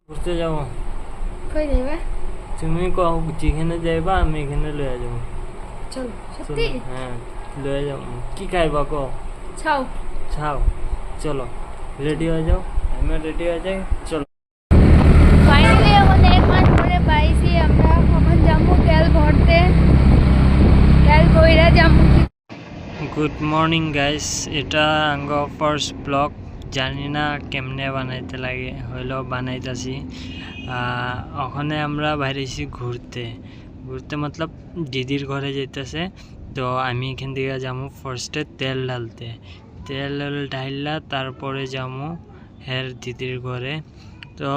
ঘুরতে যাবো। কই যাইবা? তুমি কও যেখানে যাইবা আমি এখানে লয়ে যাবো। চল সত্যি? হ্যাঁ লয়ে যাবো। কি খাইবা কও? ছাও ছাও। চলো রেডি হয়ে যাও, আমি রেডি হয়ে যাই, চলো। ফাইনালি এখন 1 মাস পরে পাইছি আমরা। এখন যাবো তেল ভরতে, তেল কইরা যাবো। গুড মর্নিং গাইস, এটা আঙ্গ ফার্স্ট ব্লগ। জানি না কেমনে বানাইতে লাগে, হইলেও বানাইতেছি। ওখানে আমরা বাইরেছি ঘুরতে ঘুরতে, মতলব দিদির ঘরে যাইতেছে। তো আমি এখান থেকে যাবো ফার্স্টে তেল ঢালতে, তেল ঢাইলা তারপরে যাবো হের দিদির ঘরে। তো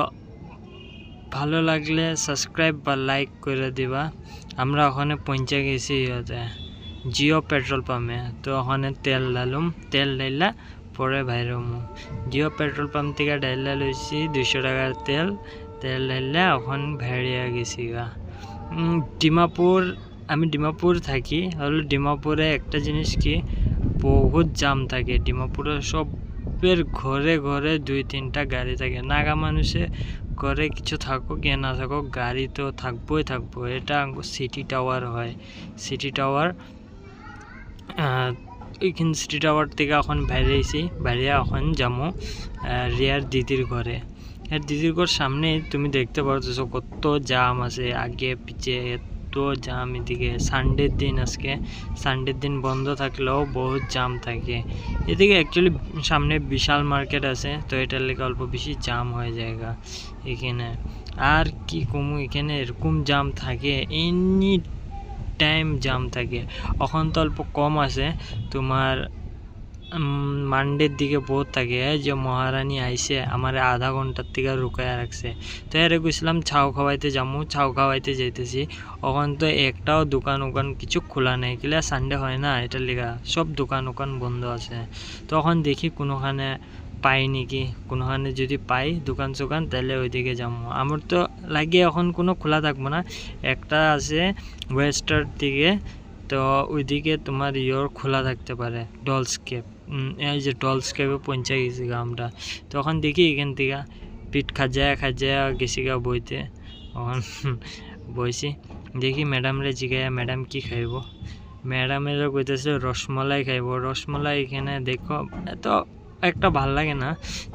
ভালো লাগলে সাবস্ক্রাইব বা লাইক করে দিবা। আমরা ওখানে পৌঁছে গেছি জিও পেট্রোল পাম্পে। তো ওখানে তেল ঢালুম, তেল ঢাইলা পরে বাইরমু। জিও পেট্রোল পাম্প থেকে ঢাইলা লইছি 200 টাকার তেল, তেল ঢাইলা ওখান ভাইড়িয়া গেছি গা ডিমাপুর। আমি ডিমাপুর থাকি, হলো ডিমাপুরে একটা জিনিস কি, বহুত জাম থাকে ডিমাপুরে। সবের ঘরে ঘরে 2-3টা গাড়ি থাকে। নাগা মানুষে ঘরে কিছু থাকুক কে না থাকুক, গাড়ি তো থাকবোই থাকবো। এটা সিটি টাওয়ার হয়, সিটি টাওয়ার। ওইখানে সিটি টাওয়ার থেকে এখন বাইরেছি, বাইরে এখন যাবো রিয়ার দিদির ঘরে। আর দিদির ঘর সামনে তুমি দেখতে পারতেছো কত জাম আছে, আগে পিছে এত জাম। এদিকে সানডের দিন, আজকে সানডের দিন বন্ধ থাকলেও বহুত জাম থাকে এদিকে। অ্যাকচুয়ালি সামনে বিশাল মার্কেট আছে, তো এটার লেগে অল্প বেশি জাম হয়ে জায়গা এখানে। আর কি কমু, এখানে এরকম জাম থাকে, এনি টাইম জাম থাকে। এখন তো অল্প কম আছে, তোমার মানডের দিকে বহুত থাকে। যে মহারানী আইসে আমার আধা ঘন্টার থেকে রুকায়া রাখছে। তো এর গেছিলাম ছাও খাওয়াইতে যাবো, ছাও খাওয়াইতে যাইতেছি। ওখান তো একটাও দোকান ওখান কিছু খোলা নেই, কিলা সানডে হয় না, এটার লেগা সব দোকান ওখান বন্ধ আছে। তখন দেখি কোনোখানে পাই নাকি, কোনোখানে যদি পাই দোকান চোকান, তাহলে ওইদিকে যাবো। আমার তো লাগে এখন কোনো খোলা থাকবো না। একটা আছে ওয়েস্টার দিকে, তো ওইদিকে তোমার খোলা থাকতে পারে, ডলস্কেপ। এই যে ডলস্কেপে পৌঁছে গেছি গা আমরা। তখন দেখি এখান থেকে পিঠ খাজায়া গেছি গা বইতে। তখন বইছি, দেখি ম্যাডামরে জিগাইয়া ম্যাডাম কি খাইব। ম্যাডামেরও কইতেছে রসমলাই খাইব। রসমলাই এখানে দেখো এত একটা ভাল লাগে না,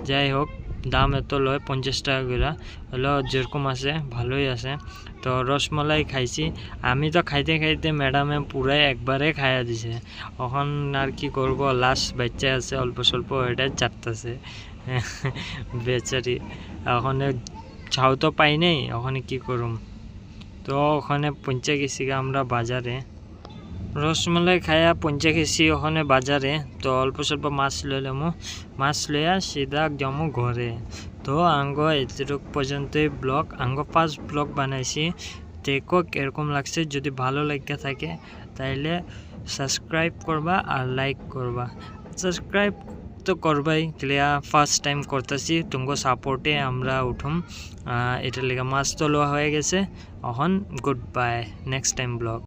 যাই হোক দাম এত লয় 50 টাকা করে, হলেও যেরকম আছে ভালোই আছে। তো রসমলাই খাইছি আমি। তো খাইতে খাইতে ম্যাডামে পুরাই একবারে খাইয়া দিছে। এখন আর কি করব, লাস্ট বাচ্চা আছে অল্প স্বল্প, এটা চাটতেছে বেচারি। ওখানে ছাও তো পাই নাই, ওখানে কি করুম। তো ওখানে পৌঁছে গেছি আমরা বাজারে, রসমালাই খাইয়া পৌঁছে গেছি ওখানে বাজারে। তো অল্প স্বল্প মাছ লইলাম, মাছ লইয়া সিধা যাবো ঘরে। তো আঙ্গ এতটুক পর্যন্তই ব্লগ, আঙ্গ ফার্স্ট ব্লগ বানাইছি। দেখো এরকম লাগছে, যদি ভালো লাগে থাকে তাইলে সাবস্ক্রাইব করবা আর লাইক করবা। সাবস্ক্রাইব তো করবাই, ক্লিয়া ফার্স্ট টাইম করতেছি, তোমাকে সাপোর্টে আমরা উঠুম। এটার লেগে মাছ তো লওয়া হয়ে গেছে। এখন good bye, next time blog.